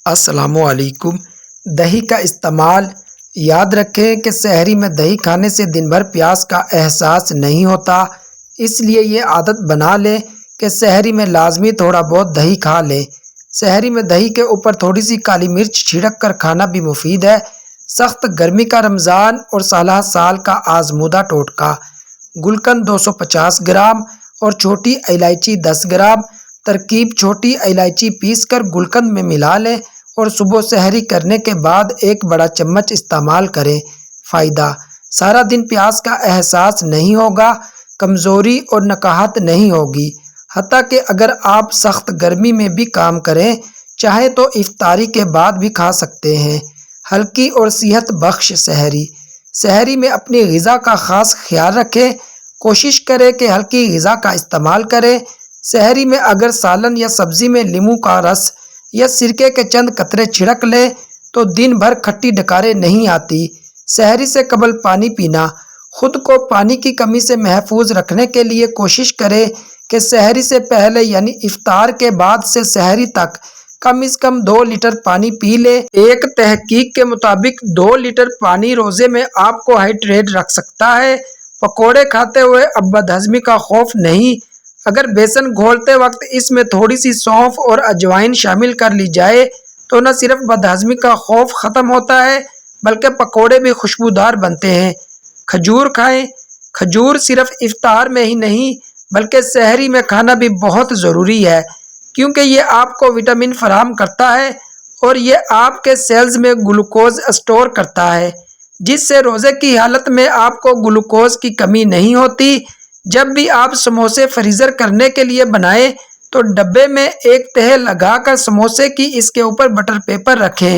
السلام علیکم۔ دہی کا استعمال۔ یاد رکھیں کہ سحری میں دہی کھانے سے دن بھر پیاس کا احساس نہیں ہوتا، اس لیے یہ عادت بنا لیں کہ سحری میں لازمی تھوڑا بہت دہی کھا لیں۔ سحری میں دہی کے اوپر تھوڑی سی کالی مرچ چھڑک کر کھانا بھی مفید ہے۔ سخت گرمی کا رمضان اور سالہ سال کا آزمودہ ٹوٹکا۔ گلقند 250 گرام اور چھوٹی الائچی 10 گرام۔ ترکیب: چھوٹی الائچی پیس کر گلقند میں ملا لیں اور صبح سحری کرنے کے بعد 1 بڑا چمچ استعمال کریں۔ فائدہ: سارا دن پیاس کا احساس نہیں ہوگا، کمزوری اور نکاہت نہیں ہوگی، حتیٰ کہ اگر آپ سخت گرمی میں بھی کام کریں چاہیں تو افطاری کے بعد بھی کھا سکتے ہیں۔ ہلکی اور صحت بخش سحری۔ سحری میں اپنی غذا کا خاص خیال رکھیں، کوشش کریں کہ ہلکی غذا کا استعمال کریں۔ سحری میں اگر سالن یا سبزی میں لیموں کا رس یا سرکے کے چند قطرے چھڑک لیں تو دن بھر کھٹی ڈکاریں نہیں آتی۔ سحری سے قبل پانی پینا۔ خود کو پانی کی کمی سے محفوظ رکھنے کے لیے کوشش کریں کہ سحری سے پہلے یعنی افطار کے بعد سے سحری تک کم از کم 2 لیٹر پانی پی لیں۔ ایک تحقیق کے مطابق 2 لیٹر پانی روزے میں آپ کو ہائیڈریٹ رکھ سکتا ہے۔ پکوڑے کھاتے ہوئے اب بدہضمی کا خوف نہیں۔ اگر بیسن گھولتے وقت اس میں تھوڑی سی سونف اور اجوائن شامل کر لی جائے تو نہ صرف بدہضمی کا خوف ختم ہوتا ہے بلکہ پکوڑے بھی خوشبودار بنتے ہیں۔ کھجور کھائیں۔ کھجور صرف افطار میں ہی نہیں بلکہ سحری میں کھانا بھی بہت ضروری ہے، کیونکہ یہ آپ کو وٹامن فراہم کرتا ہے اور یہ آپ کے سیلز میں گلوکوز اسٹور کرتا ہے، جس سے روزے کی حالت میں آپ کو گلوکوز کی کمی نہیں ہوتی۔ جب بھی آپ سموسے فریزر کرنے کے لیے بنائیں تو ڈبے میں ایک تہہ لگا کر سموسے کی اس کے اوپر بٹر پیپر رکھیں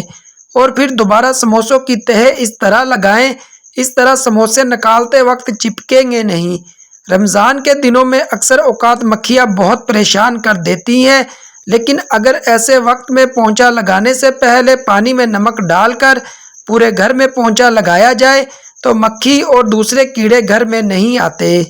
اور پھر دوبارہ سموسوں کی تہہ اس طرح لگائیں۔ اس طرح سموسے نکالتے وقت چپکیں گے نہیں۔ رمضان کے دنوں میں اکثر اوقات مکھیاں بہت پریشان کر دیتی ہیں، لیکن اگر ایسے وقت میں پونچا لگانے سے پہلے پانی میں نمک ڈال کر پورے گھر میں پونچا لگایا جائے تو مکھی اور دوسرے کیڑے گھر میں نہیں آتے۔